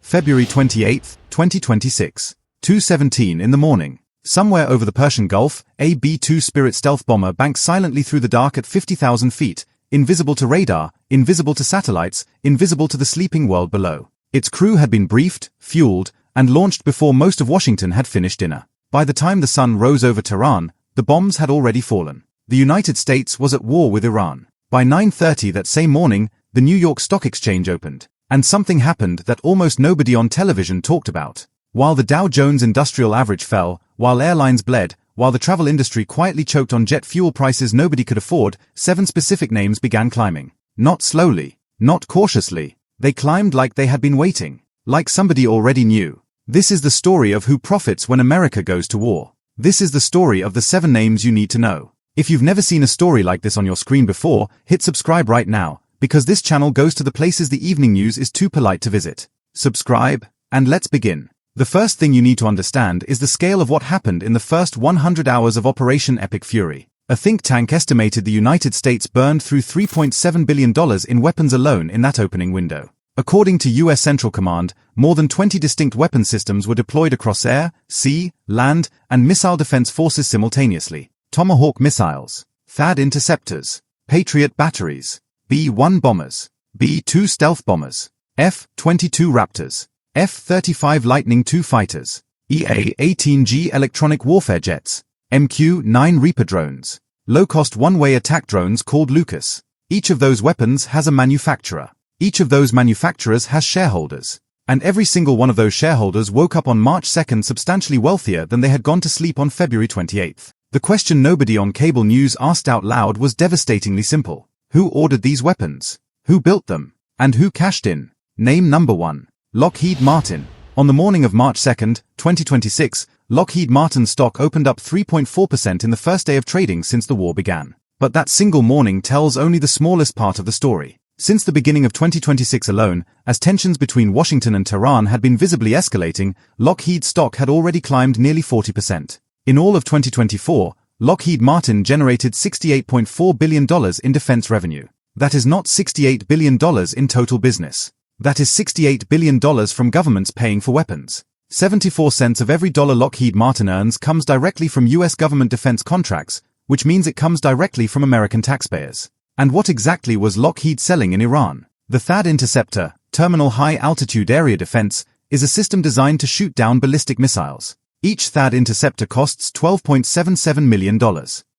February 28, 2026. 2:17 in the morning. Somewhere over the Persian Gulf, a B-2 Spirit stealth bomber banks silently through the dark at 50,000 feet, invisible to radar, invisible to satellites, invisible to the sleeping world below. Its crew had been briefed, fueled, and launched before most of Washington had finished dinner. By the time the sun rose over Tehran, the bombs had already fallen. The United States was at war with Iran. By 9:30 that same morning, the New York Stock Exchange opened, and something happened that almost nobody on television talked about. While the Dow Jones Industrial Average fell, while airlines bled, while the travel industry quietly choked on jet fuel prices nobody could afford, 7 specific names began climbing. Not slowly, not cautiously. They climbed like they had been waiting, like somebody already knew. This is the story of who profits when America goes to war. This is the story of the 7 names you need to know. If you've never seen a story like this on your screen before, hit subscribe right now, because this channel goes to the places the evening news is too polite to visit. Subscribe, and let's begin. The first thing you need to understand is the scale of what happened in the first 100 hours of Operation Epic Fury. A think tank estimated the United States burned through $3.7 billion in weapons alone in that opening window. According to U.S. Central Command, more than 20 distinct weapon systems were deployed across air, sea, land, and missile defense forces simultaneously. Tomahawk missiles, THAAD interceptors, Patriot batteries, B-1 bombers, B-2 stealth bombers, F-22 Raptors, F-35 Lightning II fighters, EA-18G electronic warfare jets, MQ-9 Reaper drones, low-cost one-way attack drones called Lucas. Each of those weapons has a manufacturer. Each of those manufacturers has shareholders. And every single one of those shareholders woke up on March 2nd substantially wealthier than they had gone to sleep on February 28th. The question nobody on cable news asked out loud was devastatingly simple. Who ordered these weapons? Who built them? And who cashed in? Name number 1. Lockheed Martin. On the morning of March 2nd, 2026, Lockheed Martin stock opened up 3.4% in the first day of trading since the war began. But that single morning tells only the smallest part of the story. Since the beginning of 2026 alone, as tensions between Washington and Tehran had been visibly escalating, Lockheed stock had already climbed nearly 40%. In all of 2024, Lockheed Martin generated $68.4 billion in defense revenue. That is not $68 billion in total business. That is $68 billion from governments paying for weapons. 74 cents of every dollar Lockheed Martin earns comes directly from U.S. government defense contracts, which means it comes directly from American taxpayers. And what exactly was Lockheed selling in Iran? The THAAD Interceptor, Terminal High Altitude Area Defense, is a system designed to shoot down ballistic missiles. Each THAAD interceptor costs $12.77 million.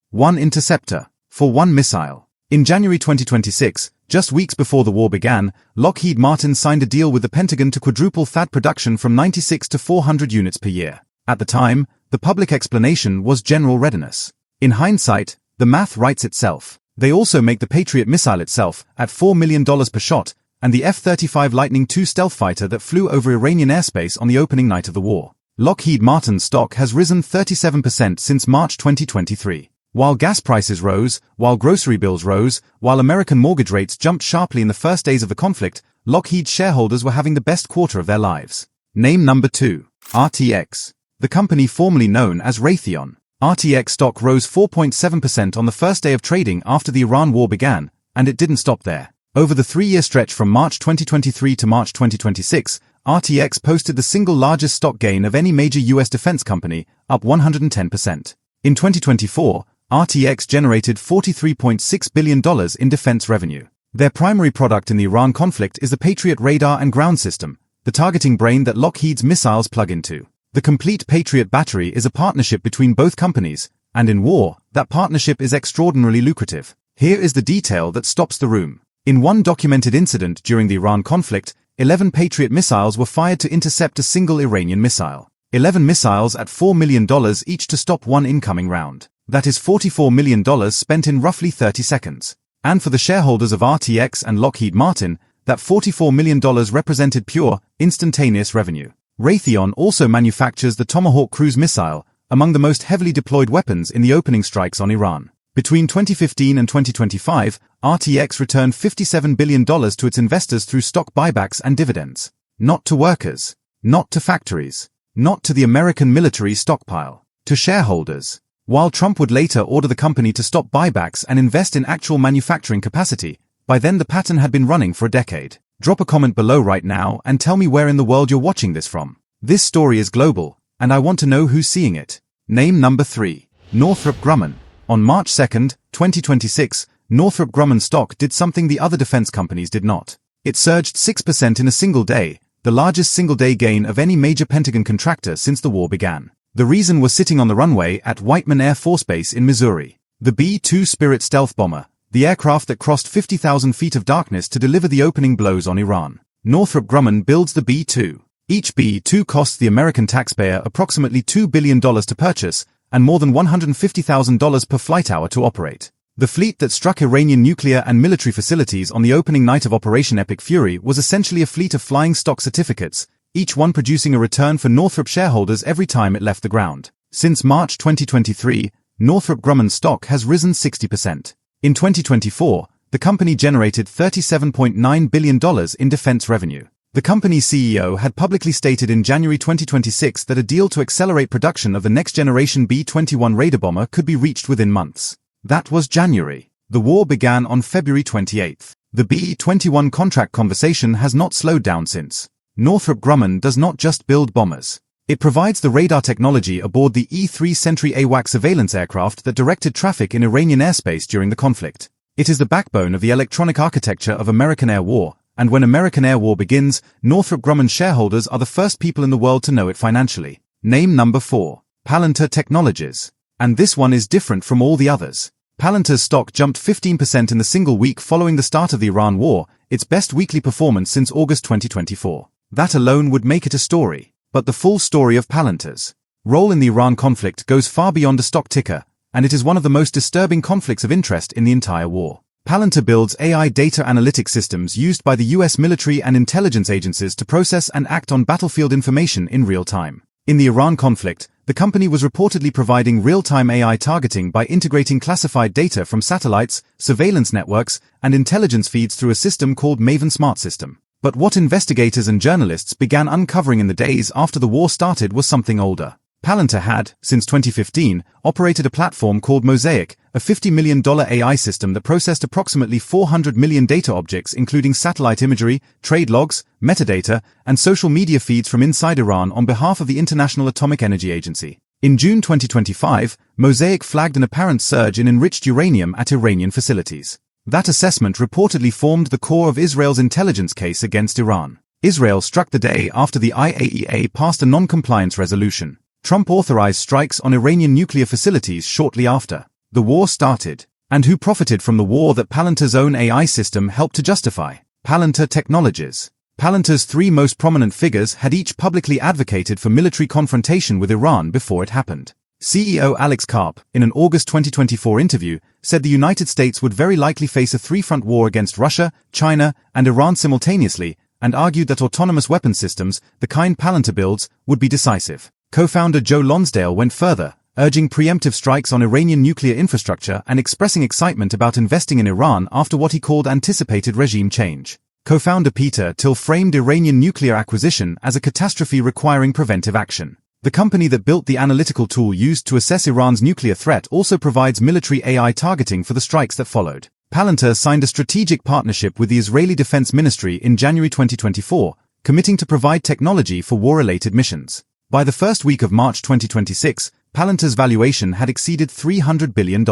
One interceptor, for one missile. In January 2026, just weeks before the war began, Lockheed Martin signed a deal with the Pentagon to quadruple THAAD production from 96 to 400 units per year. At the time, the public explanation was general readiness. In hindsight, the math writes itself. They also make the Patriot missile itself, at $4 million per shot, and the F-35 Lightning II stealth fighter that flew over Iranian airspace on the opening night of the war. Lockheed Martin's stock has risen 37% since March 2023. While gas prices rose, while grocery bills rose, while American mortgage rates jumped sharply in the first days of the conflict, Lockheed shareholders were having the best quarter of their lives. Name number 2. RTX. The company formerly known as Raytheon. RTX stock rose 4.7% on the first day of trading after the Iran war began, and it didn't stop there. Over the 3-year stretch from March 2023 to March 2026, RTX posted the single largest stock gain of any major U.S. defense company, up 110%. In 2024, RTX generated $43.6 billion in defense revenue. Their primary product in the Iran conflict is the Patriot radar and ground system, the targeting brain that Lockheed's missiles plug into. The complete Patriot battery is a partnership between both companies, and in war, that partnership is extraordinarily lucrative. Here is the detail that stops the room. In one documented incident during the Iran conflict, 11 Patriot missiles were fired to intercept a single Iranian missile. 11 missiles at $4 million each to stop one incoming round. That is $44 million spent in roughly 30 seconds. And for the shareholders of RTX and Lockheed Martin, that $44 million represented pure, instantaneous revenue. Raytheon also manufactures the Tomahawk cruise missile, among the most heavily deployed weapons in the opening strikes on Iran. Between 2015 and 2025, RTX returned $57 billion to its investors through stock buybacks and dividends. Not to workers. Not to factories. Not to the American military stockpile. To shareholders. While Trump would later order the company to stop buybacks and invest in actual manufacturing capacity, by then the pattern had been running for a decade. Drop a comment below right now and tell me where in the world you're watching this from. This story is global, and I want to know who's seeing it. Name number 3. Northrop Grumman. On March 2, 2026, Northrop Grumman stock did something the other defense companies did not. It surged 6% in a single day, the largest single-day gain of any major Pentagon contractor since the war began. The reason was sitting on the runway at Whiteman Air Force Base in Missouri. The B-2 Spirit stealth bomber, the aircraft that crossed 50,000 feet of darkness to deliver the opening blows on Iran. Northrop Grumman builds the B-2. Each B-2 costs the American taxpayer approximately $2 billion to purchase and more than $150,000 per flight hour to operate. The fleet that struck Iranian nuclear and military facilities on the opening night of Operation Epic Fury was essentially a fleet of flying stock certificates, each one producing a return for Northrop shareholders every time it left the ground. Since March 2023, Northrop Grumman stock has risen 60%. In 2024, the company generated $37.9 billion in defense revenue. The company's CEO had publicly stated in January 2026 that a deal to accelerate production of the next-generation B-21 Raider bomber could be reached within months. That was January. The war began on February 28. The B-21 contract conversation has not slowed down since. Northrop Grumman does not just build bombers. It provides the radar technology aboard the E-3 Sentry AWACS surveillance aircraft that directed traffic in Iranian airspace during the conflict. It is the backbone of the electronic architecture of American air war, and when American air war begins, Northrop Grumman shareholders are the first people in the world to know it financially. Name number 4. Palantir Technologies. And this one is different from all the others. Palantir's stock jumped 15% in the single week following the start of the Iran war, its best weekly performance since August 2024. That alone would make it a story. But the full story of Palantir's role in the Iran conflict goes far beyond a stock ticker, and it is one of the most disturbing conflicts of interest in the entire war. Palantir builds AI data analytics systems used by the US military and intelligence agencies to process and act on battlefield information in real time. In the Iran conflict, the company was reportedly providing real-time AI targeting by integrating classified data from satellites, surveillance networks, and intelligence feeds through a system called Maven Smart System. But what investigators and journalists began uncovering in the days after the war started was something older. Palantir had, since 2015, operated a platform called Mosaic, a $50 million AI system that processed approximately 400 million data objects including satellite imagery, trade logs, metadata, and social media feeds from inside Iran on behalf of the International Atomic Energy Agency. In June 2025, Mosaic flagged an apparent surge in enriched uranium at Iranian facilities. That assessment reportedly formed the core of Israel's intelligence case against Iran. Israel struck the day after the IAEA passed a non-compliance resolution. Trump authorized strikes on Iranian nuclear facilities shortly after the war started. And who profited from the war that Palantir's own AI system helped to justify? Palantir Technologies. Palantir's 3 most prominent figures had each publicly advocated for military confrontation with Iran before it happened. CEO Alex Karp, in an August 2024 interview, said the United States would very likely face a 3-front war against Russia, China, and Iran simultaneously, and argued that autonomous weapon systems, the kind Palantir builds, would be decisive. Co-founder Joe Lonsdale went further, urging preemptive strikes on Iranian nuclear infrastructure and expressing excitement about investing in Iran after what he called anticipated regime change. Co-founder Peter Thiel framed Iranian nuclear acquisition as a catastrophe requiring preventive action. The company that built the analytical tool used to assess Iran's nuclear threat also provides military AI targeting for the strikes that followed. Palantir signed a strategic partnership with the Israeli Defense Ministry in January 2024, committing to provide technology for war-related missions. By the first week of March 2026, Palantir's valuation had exceeded $300 billion.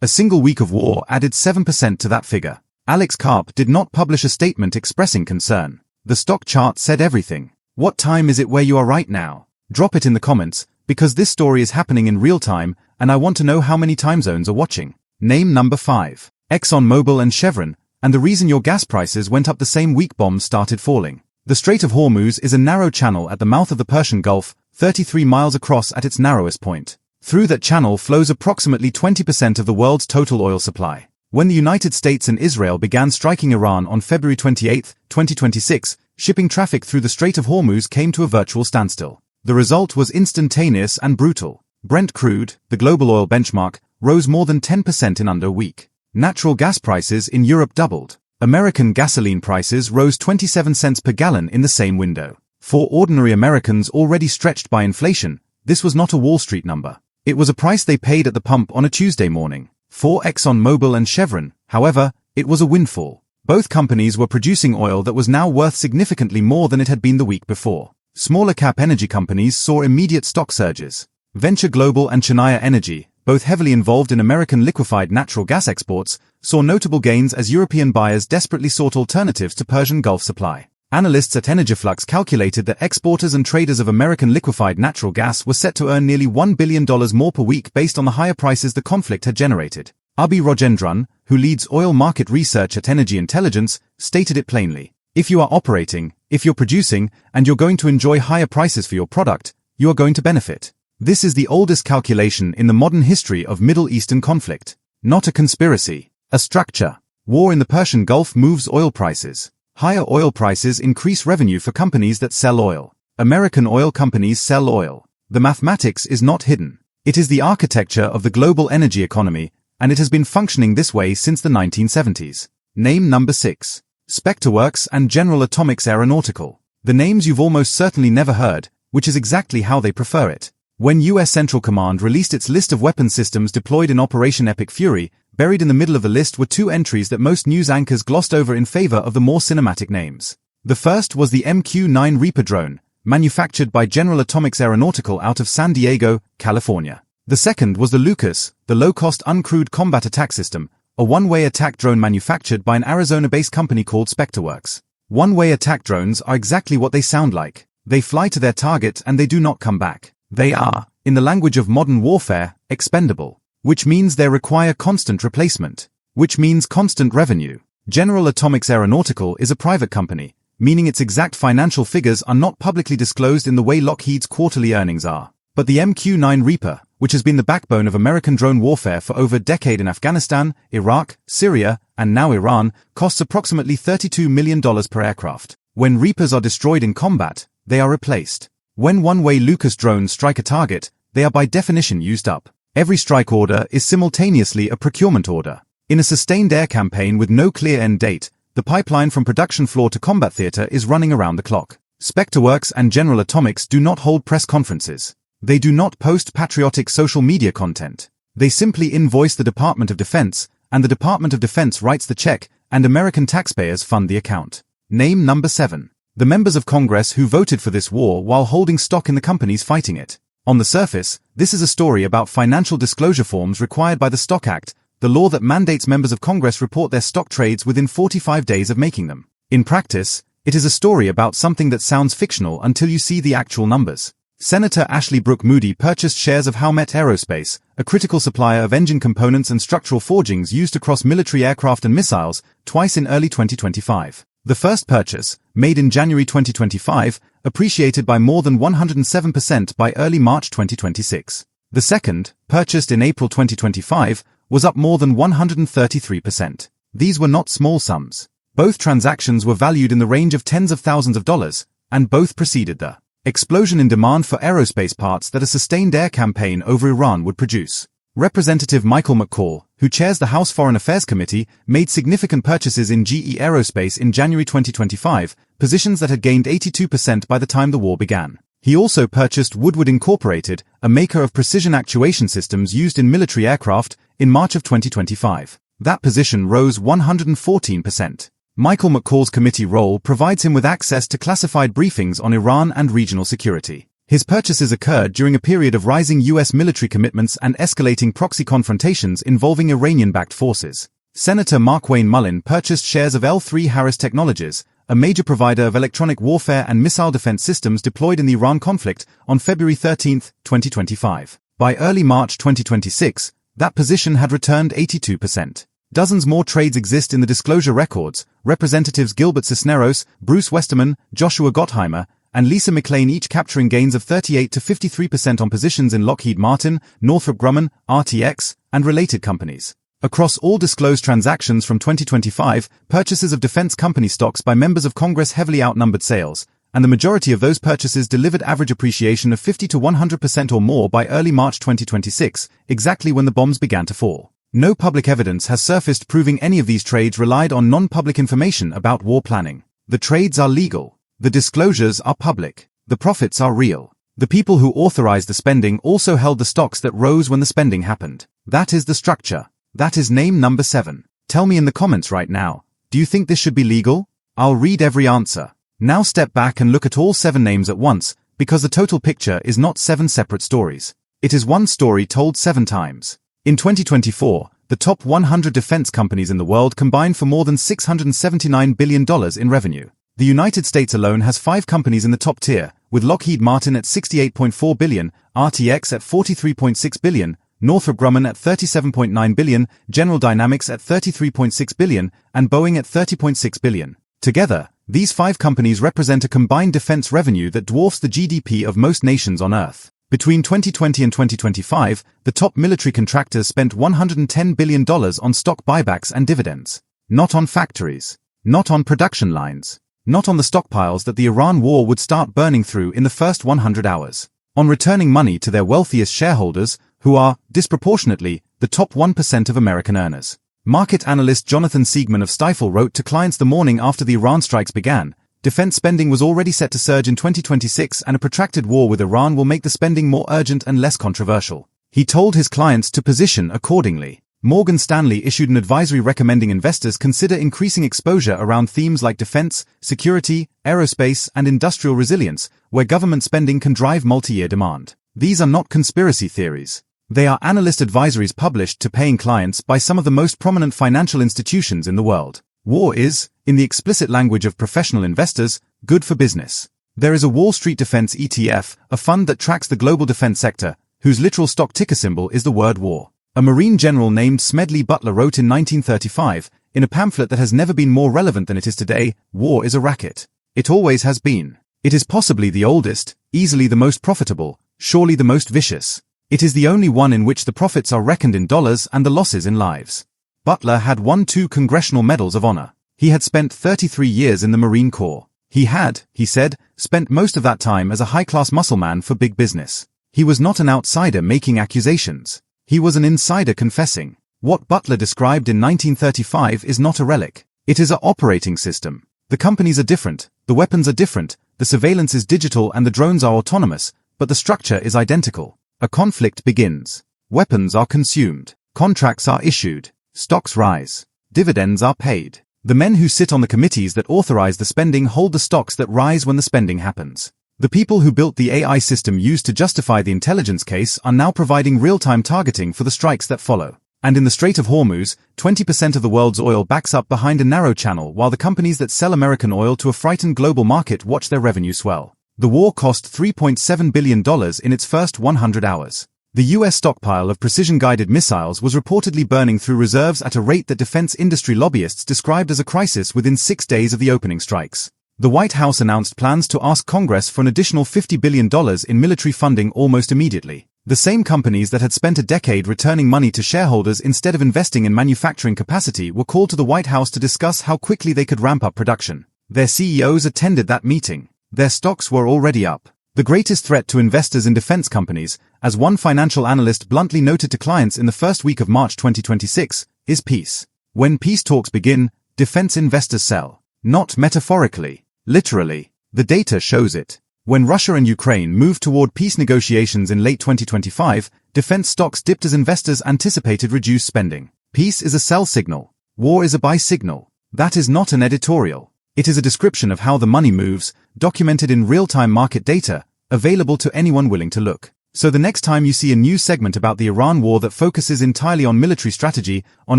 A single week of war added 7% to that figure. Alex Karp did not publish a statement expressing concern. The stock chart said everything. What time is it where you are right now? Drop it in the comments, because this story is happening in real time, and I want to know how many time zones are watching. Name number 5. ExxonMobil and Chevron, and the reason your gas prices went up the same week bombs started falling. The Strait of Hormuz is a narrow channel at the mouth of the Persian Gulf, 33 miles across at its narrowest point. Through that channel flows approximately 20% of the world's total oil supply. When the United States and Israel began striking Iran on February 28, 2026, shipping traffic through the Strait of Hormuz came to a virtual standstill. The result was instantaneous and brutal. Brent crude, the global oil benchmark, rose more than 10% in under a week. Natural gas prices in Europe doubled. American gasoline prices rose 27 cents per gallon in the same window. For ordinary Americans already stretched by inflation, this was not a Wall Street number. It was a price they paid at the pump on a Tuesday morning. For ExxonMobil and Chevron, however, it was a windfall. Both companies were producing oil that was now worth significantly more than it had been the week before. Smaller cap energy companies saw immediate stock surges. Venture Global and Cheniere Energy, both heavily involved in American liquefied natural gas exports, saw notable gains as European buyers desperately sought alternatives to Persian Gulf supply. Analysts at Energiflux calculated that exporters and traders of American liquefied natural gas were set to earn nearly $1 billion more per week based on the higher prices the conflict had generated. Abhi Rajendran, who leads oil market research at Energy Intelligence, stated it plainly. If you are operating, if you're producing, and you're going to enjoy higher prices for your product, you are going to benefit. This is the oldest calculation in the modern history of Middle Eastern conflict. Not a conspiracy. A structure. War in the Persian Gulf moves oil prices. Higher oil prices increase revenue for companies that sell oil. American oil companies sell oil. The mathematics is not hidden. It is the architecture of the global energy economy, and it has been functioning this way since the 1970s. Name number 6. Spectreworks and General Atomics Aeronautical. The names you've almost certainly never heard, which is exactly how they prefer it. When U.S. Central Command released its list of weapon systems deployed in Operation Epic Fury, buried in the middle of the list were two entries that most news anchors glossed over in favor of the more cinematic names. The first was the MQ-9 Reaper drone, manufactured by General Atomics Aeronautical out of San Diego, California. The second was the Lucas, the low-cost uncrewed combat attack system, a one-way attack drone manufactured by an Arizona-based company called Spectreworks. One-way attack drones are exactly what they sound like. They fly to their target and they do not come back. They are, in the language of modern warfare, expendable, which means they require constant replacement, which means constant revenue. General Atomics Aeronautical is a private company, meaning its exact financial figures are not publicly disclosed in the way Lockheed's quarterly earnings are. But the MQ-9 Reaper, which has been the backbone of American drone warfare for over a decade in Afghanistan, Iraq, Syria, and now Iran, costs approximately $32 million per aircraft. When Reapers are destroyed in combat, they are replaced. When one-way Lucas drones strike a target, they are by definition used up. Every strike order is simultaneously a procurement order. In a sustained air campaign with no clear end date, the pipeline from production floor to combat theater is running around the clock. Spectreworks and General Atomics do not hold press conferences. They do not post patriotic social media content. They simply invoice the Department of Defense, and the Department of Defense writes the check, and American taxpayers fund the account. Name number 7. The members of Congress who voted for this war while holding stock in the companies fighting it. On the surface, this is a story about financial disclosure forms required by the Stock Act, the law that mandates members of Congress report their stock trades within 45 days of making them. In practice, it is a story about something that sounds fictional until you see the actual numbers. Senator Ashley Brooke Moody purchased shares of Howmet Aerospace, a critical supplier of engine components and structural forgings used across military aircraft and missiles, twice in early 2025. The first purchase, made in January 2025, appreciated by more than 107% by early March 2026. The second, purchased in April 2025, was up more than 133%. These were not small sums. Both transactions were valued in the range of tens of thousands of dollars, and both preceded the explosion in demand for aerospace parts that a sustained air campaign over Iran would produce. Representative Michael McCall, who chairs the House Foreign Affairs Committee, made significant purchases in GE Aerospace in January 2025, positions that had gained 82% by the time the war began. He also purchased Woodward Incorporated, a maker of precision actuation systems used in military aircraft, in March of 2025. That position rose 114%. Michael McCall's committee role provides him with access to classified briefings on Iran and regional security. His purchases occurred during a period of rising U.S. military commitments and escalating proxy confrontations involving Iranian-backed forces. Senator Markwayne Mullin purchased shares of L3Harris Technologies, a major provider of electronic warfare and missile defense systems deployed in the Iran conflict, on February 13, 2025. By early March 2026, that position had returned 82%. Dozens more trades exist in the disclosure records. Representatives Gilbert Cisneros, Bruce Westerman, Joshua Gottheimer, and Lisa McLean each capturing gains of 38 to 53% on positions in Lockheed Martin, Northrop Grumman, RTX, and related companies. Across all disclosed transactions from 2025, purchases of defense company stocks by members of Congress heavily outnumbered sales, and the majority of those purchases delivered average appreciation of 50 to 100% or more by early March 2026, exactly when the bombs began to fall. No public evidence has surfaced proving any of these trades relied on non-public information about war planning. The trades are legal. The disclosures are public. The profits are real. The people who authorized the spending also held the stocks that rose when the spending happened. That is the structure. That is name number 7. Tell me in the comments right now, Do you think this should be legal? I'll read every answer. Now step back and look at all 7 names at once, because the total picture is not 7 separate stories. It is one story told 7 times. In 2024, the top 100 defense companies in the world combined for more than $679 billion in revenue. The United States alone has 5 companies in the top tier, with Lockheed Martin at $68.4 billion, RTX at $43.6 billion, Northrop Grumman at $37.9 billion, General Dynamics at $33.6 billion, and Boeing at $30.6 billion. Together, these 5 companies represent a combined defense revenue that dwarfs the GDP of most nations on Earth. Between 2020 and 2025, the top military contractors spent $110 billion on stock buybacks and dividends. Not on factories. Not on production lines. Not on the stockpiles that the Iran war would start burning through in the first 100 hours. On returning money to their wealthiest shareholders, who are, disproportionately, the top 1% of American earners. Market analyst Jonathan Siegman of Stifel wrote to clients the morning after the Iran strikes began, defense spending was already set to surge in 2026 and a protracted war with Iran will make the spending more urgent and less controversial. He told his clients to position accordingly. Morgan Stanley issued an advisory recommending investors consider increasing exposure around themes like defense, security, aerospace, and industrial resilience, where government spending can drive multi-year demand. These are not conspiracy theories. They are analyst advisories published to paying clients by some of the most prominent financial institutions in the world. War is, in the explicit language of professional investors, good for business. There is a Wall Street Defense ETF, a fund that tracks the global defense sector, whose literal stock ticker symbol is the word war. A Marine general named Smedley Butler wrote in 1935, in a pamphlet that has never been more relevant than it is today, war is a racket. It always has been. It is possibly the oldest, easily the most profitable, surely the most vicious. It is the only one in which the profits are reckoned in dollars and the losses in lives. Butler had won 2 Congressional Medals of Honor. He had spent 33 years in the Marine Corps. He had, he said, spent most of that time as a high-class muscleman for big business. He was not an outsider making accusations. He was an insider confessing. What Butler described in 1935 is not a relic. It is an operating system. The companies are different, the weapons are different, the surveillance is digital and the drones are autonomous, but the structure is identical. A conflict begins. Weapons are consumed. Contracts are issued. Stocks rise. Dividends are paid. The men who sit on the committees that authorize the spending hold the stocks that rise when the spending happens. The people who built the AI system used to justify the intelligence case are now providing real-time targeting for the strikes that follow. And in the Strait of Hormuz, 20% of the world's oil backs up behind a narrow channel while the companies that sell American oil to a frightened global market watch their revenue swell. The war cost $3.7 billion in its first 100 hours. The U.S. stockpile of precision-guided missiles was reportedly burning through reserves at a rate that defense industry lobbyists described as a crisis within 6 days of the opening strikes. The White House announced plans to ask Congress for an additional $50 billion in military funding almost immediately. The same companies that had spent a decade returning money to shareholders instead of investing in manufacturing capacity were called to the White House to discuss how quickly they could ramp up production. Their CEOs attended that meeting. Their stocks were already up. The greatest threat to investors in defense companies, as one financial analyst bluntly noted to clients in the first week of March 2026, is peace. When peace talks begin, defense investors sell. Not metaphorically. Literally. The data shows it. When Russia and Ukraine moved toward peace negotiations in late 2025, defense stocks dipped as investors anticipated reduced spending. Peace is a sell signal. War is a buy signal. That is not an editorial. It is a description of how the money moves, documented in real-time market data, available to anyone willing to look. So the next time you see a news segment about the Iran war that focuses entirely on military strategy, on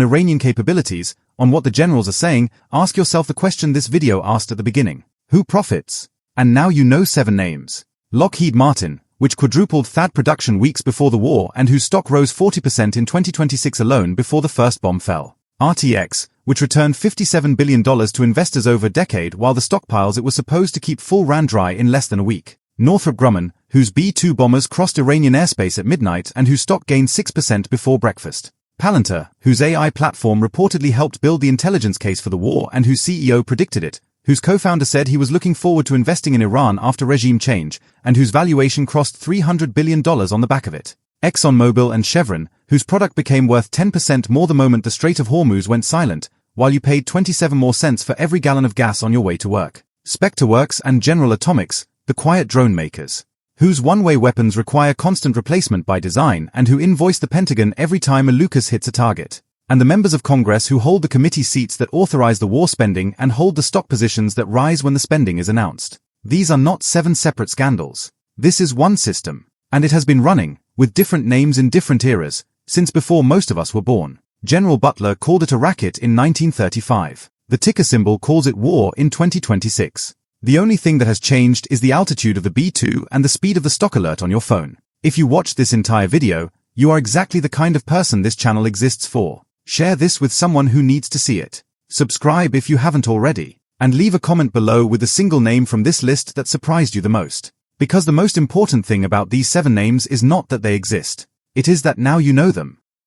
Iranian capabilities, on what the generals are saying, ask yourself the question this video asked at the beginning. Who profits? And now you know 7 names. Lockheed Martin, which quadrupled THAAD production weeks before the war and whose stock rose 40% in 2026 alone before the first bomb fell. RTX, which returned $57 billion to investors over a decade while the stockpiles it was supposed to keep full ran dry in less than a week. Northrop Grumman, whose B-2 bombers crossed Iranian airspace at midnight and whose stock gained 6% before breakfast. Palantir, whose AI platform reportedly helped build the intelligence case for the war and whose CEO predicted it, whose co-founder said he was looking forward to investing in Iran after regime change, and whose valuation crossed $300 billion on the back of it. ExxonMobil and Chevron, whose product became worth 10% more the moment the Strait of Hormuz went silent, while you paid 27 more cents for every gallon of gas on your way to work. SpectreWorks and General Atomics, the quiet drone makers, whose one-way weapons require constant replacement by design and who invoice the Pentagon every time a Lucas hits a target. and the members of Congress who hold the committee seats that authorize the war spending and hold the stock positions that rise when the spending is announced. These are not 7 separate scandals. This is one system, and it has been running, with different names in different eras, since before most of us were born. General Butler called it a racket in 1935. The ticker symbol calls it war in 2026. The only thing that has changed is the altitude of the B2 and the speed of the stock alert on your phone. If you watched this entire video, you are exactly the kind of person this channel exists for. Share this with someone who needs to see it. Subscribe if you haven't already. And leave a comment below with a single name from this list that surprised you the most. Because the most important thing about these 7 names is not that they exist. It is that now you know them.